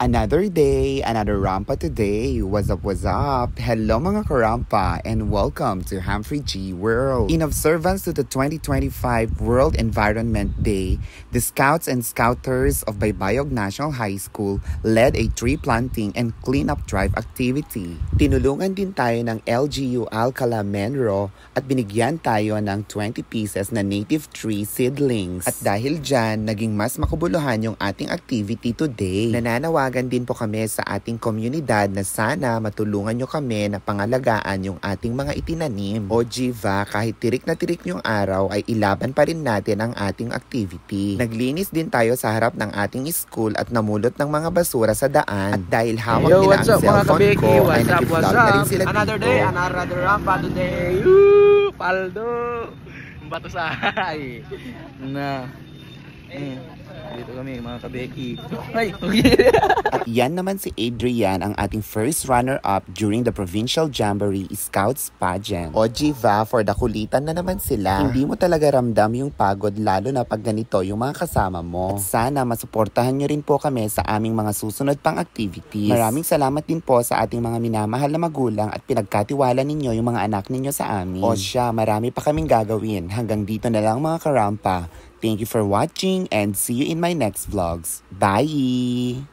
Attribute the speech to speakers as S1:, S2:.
S1: Another day, another Rampa today. What's up, what's up? Hello mga karampa and welcome to Humphrey G World. In observance to the 2025 World Environment Day, the Scouts and Scouters of Baybayog National High School led a tree planting and cleanup drive activity. Tinulungan din tayo ng LGU Alcala Menro at binigyan tayo ng 20 pieces na native tree seedlings. At dahil dyan, naging mas makabuluhan yung ating activity today. Nananawagan din po kami sa ating komunidad na sana matulungan nyo kami na pangalagaan yung ating mga itinanim. O Jiva, kahit tirik na tirik yung araw ay ilaban pa rin natin ang ating activity. Naglinis din tayo sa harap ng ating school at namulot ng mga basura sa daan. At dahil hawak nila ang cellphone ko ay nag-vlog na rin sila
S2: another
S1: dito.
S2: Day, another rampa today. Woo! Paldo! Bato sa ay. Na. Dito kami mga kabeki. Ay, okay.
S1: At yan naman si Adrian, ang ating first runner-up during the Provincial Jamboree Scouts Pageant. O Jiva, for the kulitan na naman sila. Hindi mo talaga ramdam yung pagod lalo na pag ganito yung mga kasama mo. At sana masuportahan nyo rin po kami sa aming mga susunod pang activities. Maraming salamat din po sa ating mga minamahal na magulang at pinagkatiwala ninyo yung mga anak ninyo sa amin. O siya, marami pa kaming gagawin. Hanggang dito na lang mga karampa. Thank you for watching and see you in my next vlogs. Bye!